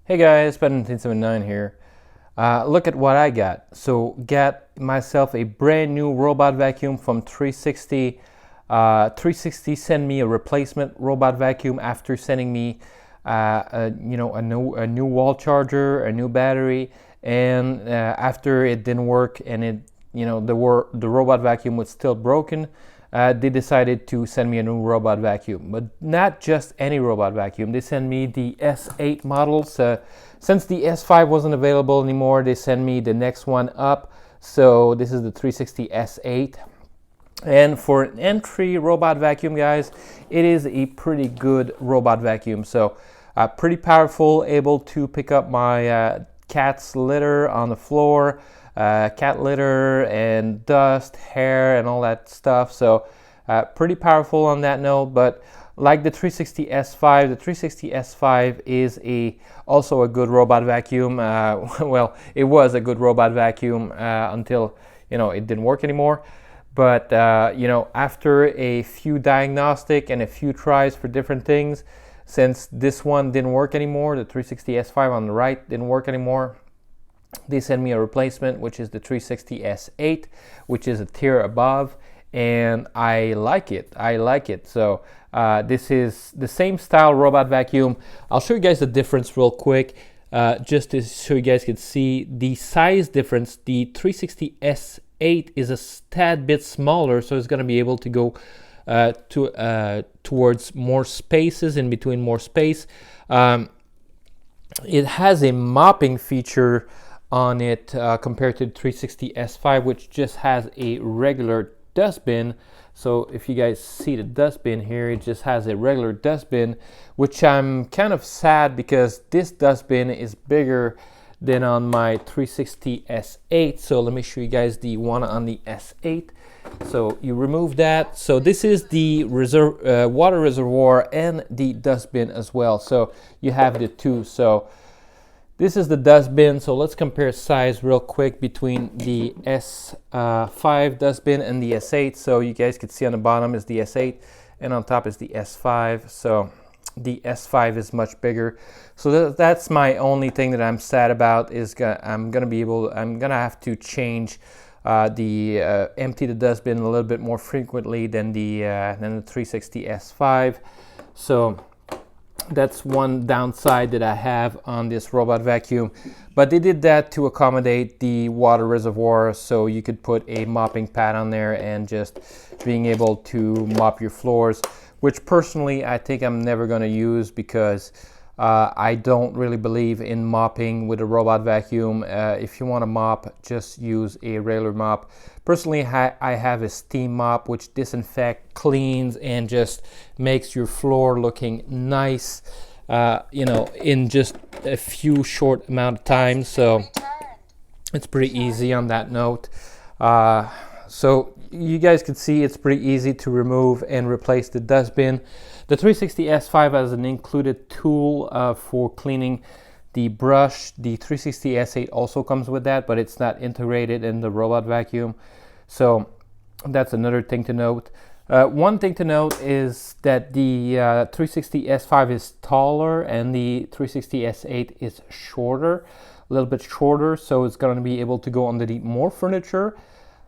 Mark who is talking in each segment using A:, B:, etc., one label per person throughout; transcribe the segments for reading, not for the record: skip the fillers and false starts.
A: Hey guys, Ben1979 here. Look at what I got. So, got myself a brand new robot vacuum from 360. 360 sent me a replacement robot vacuum after sending me, a new wall charger, a new battery, and after it didn't work and the robot vacuum was still broken. They decided to send me a new robot vacuum, but not just any robot vacuum. They sent me the S8 models. Since the S5 wasn't available anymore, they sent me the next one up. So this is the 360 S8. And for an entry robot vacuum, guys, it is a pretty good robot vacuum. So pretty powerful, able to pick up my cat's litter on the floor. Cat litter and dust, hair, and all that stuff. So pretty powerful on that note. But like the 360 S5, the 360 S5 is also a good robot vacuum. Well, it was a good robot vacuum until it didn't work anymore. But after a few diagnostic and a few tries for different things, since this one didn't work anymore, the 360 S5 on the right didn't work anymore, they sent me a replacement, which is the 360 S8, which is a tier above, and I like it. So this is the same style robot vacuum. I'll show you guys the difference real quick, just to show you guys can see the size difference. The 360 S8 is a tad bit smaller, so it's going to be able to go towards more spaces, in between more space. It has a mopping feature on it compared to the 360 S5, which just has a regular dustbin. So if you guys see the dustbin here, it just has a regular dustbin, which I'm kind of sad because this dustbin is bigger than on my 360 S8. So let me show you guys the one on the S8. So you remove that. So this is the water reservoir and the dustbin as well. So you have the two. So this is the dustbin. So let's compare size real quick between the S5 dustbin and the S8. So you guys can see on the bottom is the S8 and on top is the S5. So the S5 is much bigger. So that's my only thing that I'm sad about is I'm gonna have to change empty the dustbin a little bit more frequently than the 360 S5. So that's one downside that I have on this robot vacuum, but they did that to accommodate the water reservoir, so you could put a mopping pad on there and just being able to mop your floors, which personally I think I'm never going to use because I don't really believe in mopping with a robot vacuum. If you want to mop, just use a regular mop. Personally, I have a steam mop which disinfects, cleans, and just makes your floor looking nice, in just a few short amount of time. So it's pretty easy on that note. So you guys can see it's pretty easy to remove and replace the dustbin. The 360 S5 has an included tool for cleaning the brush. The 360 S8 also comes with that, but it's not integrated in the robot vacuum. So that's another thing to note. One thing to note is that the 360 S5 is taller and the 360 S8 is shorter, a little bit shorter, so it's going to be able to go underneath more furniture.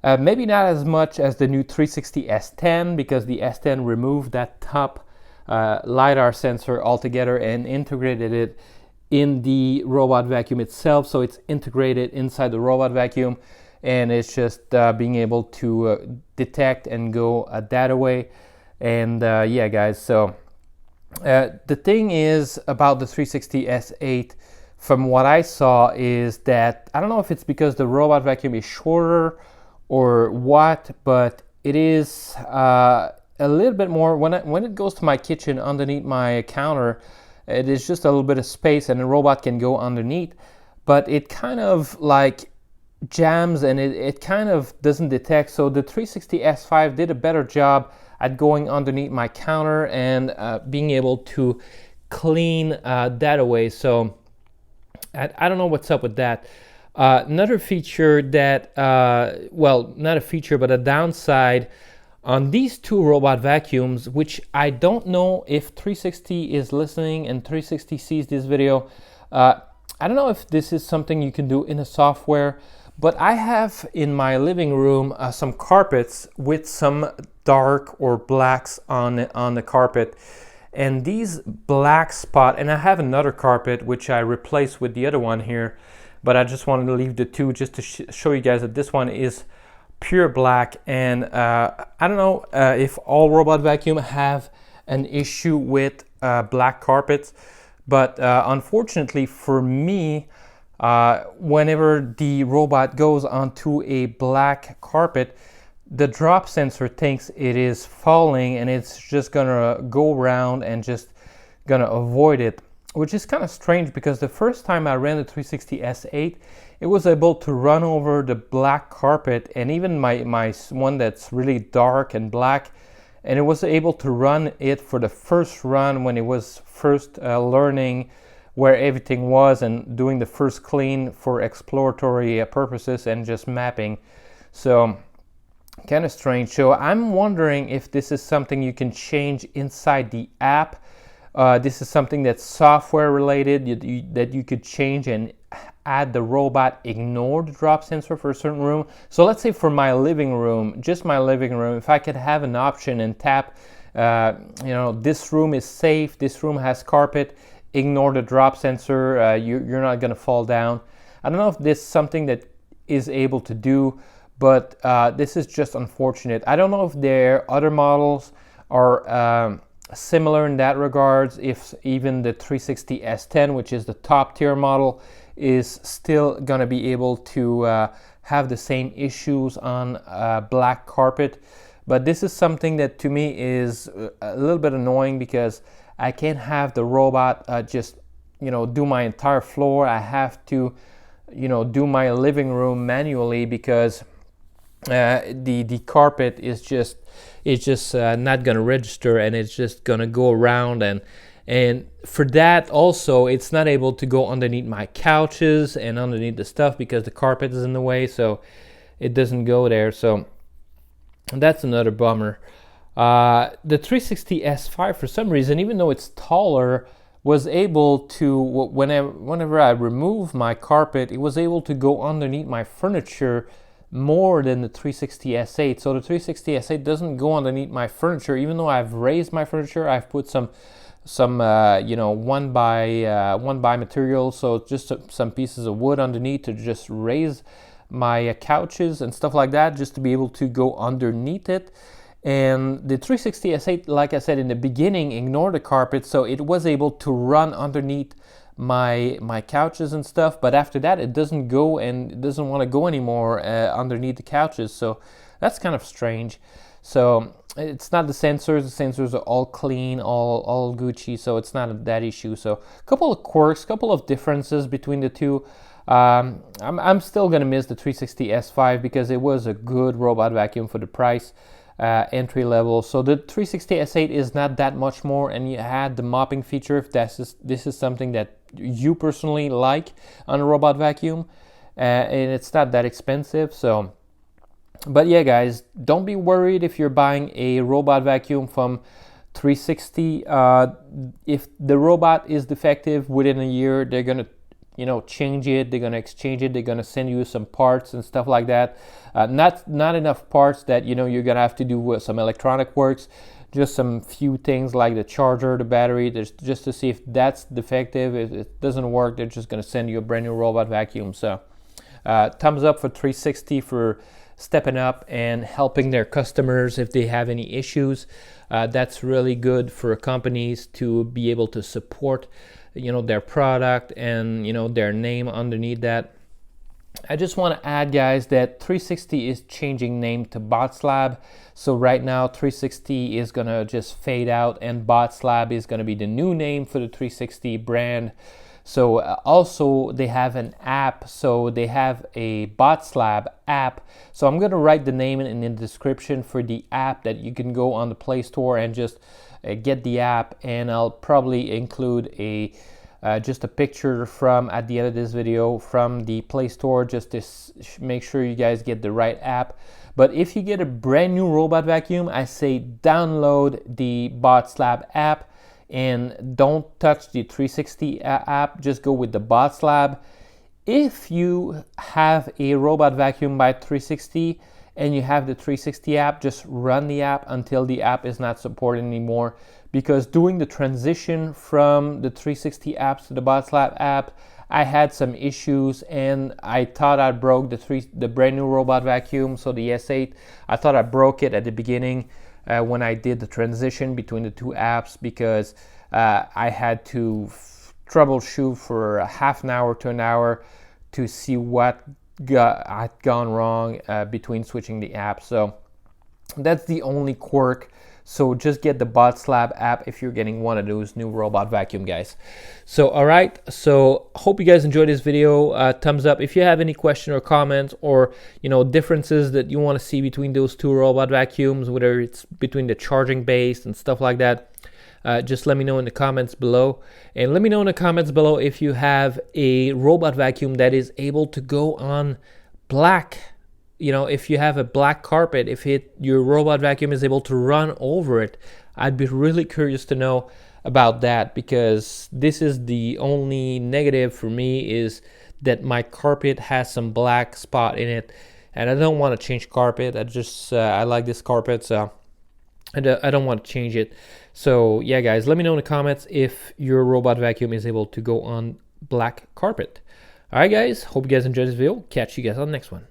A: Maybe not as much as the new 360 S10 because the S10 removed that top LiDAR sensor altogether and integrated it in the robot vacuum itself. So it's integrated inside the robot vacuum, and it's just being able to detect and go that away. And yeah, guys, so the thing is about the 360 S8, from what I saw, is that I don't know if it's because the robot vacuum is shorter or what, but it is a little bit more when it goes to my kitchen underneath my counter. It is just a little bit of space and the robot can go underneath, but it kind of like jams and it kind of doesn't detect. So the 360 S5 did a better job at going underneath my counter and being able to clean that away. So I don't know what's up with that. Another feature that, well, not a feature, but a downside on these two robot vacuums, which I don't know if 360 is listening and 360 sees this video. I don't know if this is something you can do in a software, but I have in my living room some carpets with some dark or blacks on the carpet, and these black spot, and I have another carpet which I replaced with the other one here, but I just wanted to leave the two just to show you guys that this one is pure black. And I don't know if all robot vacuum have an issue with black carpets, but unfortunately for me, whenever the robot goes onto a black carpet, the drop sensor thinks it is falling and it's just gonna go around and just gonna avoid it, which is kind of strange because the first time I ran the 360 S8, it was able to run over the black carpet, and even my one that's really dark and black, and it was able to run it for the first run when it was first learning where everything was and doing the first clean for exploratory purposes and just mapping. So kind of strange. So I'm wondering if this is something you can change inside the app. This is something that's software related that you could change and add the robot ignore the drop sensor for a certain room. So let's say for my living room, just my living room, if I could have an option and tap, this room is safe, this room has carpet, ignore the drop sensor, you're not going to fall down. I don't know if this is something that is able to do, but this is just unfortunate. I don't know if their other models are similar in that regards, if even the 360 S10, which is the top tier model, is still going to be able to have the same issues on black carpet. But this is something that to me is a little bit annoying because I can't have the robot just do my entire floor. I have to do my living room manually because the carpet is just not going to register, and it's just going to go around, and for that also it's not able to go underneath my couches and underneath the stuff because the carpet is in the way, so it doesn't go there. So that's another bummer. The 360 S5 for some reason, even though it's taller, was able to, whenever I remove my carpet, it was able to go underneath my furniture more than the 360 S8. So the 360 S8 doesn't go underneath my furniture, even though I've raised my furniture. I've put some one by material, so just some pieces of wood underneath to just raise my couches and stuff like that, just to be able to go underneath it. And the 360 S8, like I said in the beginning, ignored the carpet, so it was able to run underneath my couches and stuff, but after that it doesn't go, and it doesn't want to go anymore underneath the couches. So that's kind of strange. So it's not the sensors are all clean, all Gucci, so it's not that issue. So a couple of quirks, couple of differences between the two. I'm still gonna miss the 360 S5 because it was a good robot vacuum for the price, entry level. So the 360 S8 is not that much more, and you had the mopping feature if this is something that you personally like on a robot vacuum, and it's not that expensive. So but yeah guys, don't be worried if you're buying a robot vacuum from 360. If the robot is defective, within a year they're gonna change it, they're gonna exchange it, they're gonna send you some parts and stuff like that. Not enough parts that you're gonna have to do some electronic works, just some few things like the charger, the battery, just to see if that's defective. If it doesn't work, they're just gonna send you a brand new robot vacuum. So thumbs up for 360 for stepping up and helping their customers if they have any issues. That's really good for companies to be able to support their product and their name underneath that. I just want to add, guys, that 360 is changing name to Botslab. So right now 360 is gonna just fade out, and Botslab is gonna be the new name for the 360 brand. So also they have an app, so they have a Botslab app. So I'm gonna write the name in the description for the app that you can go on the Play Store and just get the app, and I'll probably include just a picture from at the end of this video from the Play Store, just to make sure you guys get the right app. But if you get a brand new robot vacuum, I say download the Botslab app and don't touch the 360 app. Just go with the Botslab. If you have a robot vacuum by 360 and you have the 360 app, just run the app until the app is not supported anymore, because doing the transition from the 360 apps to the Botslab app, I had some issues and I thought I broke the brand new robot vacuum, so the S8. I thought I broke it at the beginning when I did the transition between the two apps, because I had to troubleshoot for a half an hour to an hour to see what had gone wrong between switching the apps. So that's the only quirk. So just get the Botslab app if you're getting one of those new robot vacuum, guys. So all right, so hope you guys enjoyed this video. Thumbs up if you have any question or comments, or differences that you want to see between those two robot vacuums, whether it's between the charging base and stuff like that. Just let me know in the comments below, and let me know in the comments below if you have a robot vacuum that is able to go on black. If you have a black carpet, if your robot vacuum is able to run over it. I'd be really curious to know about that, because this is the only negative for me, is that my carpet has some black spot in it, and I don't want to change carpet. I like this carpet, so I don't want to change it. So yeah, guys, let me know in the comments if your robot vacuum is able to go on black carpet. All right, guys, hope you guys enjoyed this video. Catch you guys on the next one.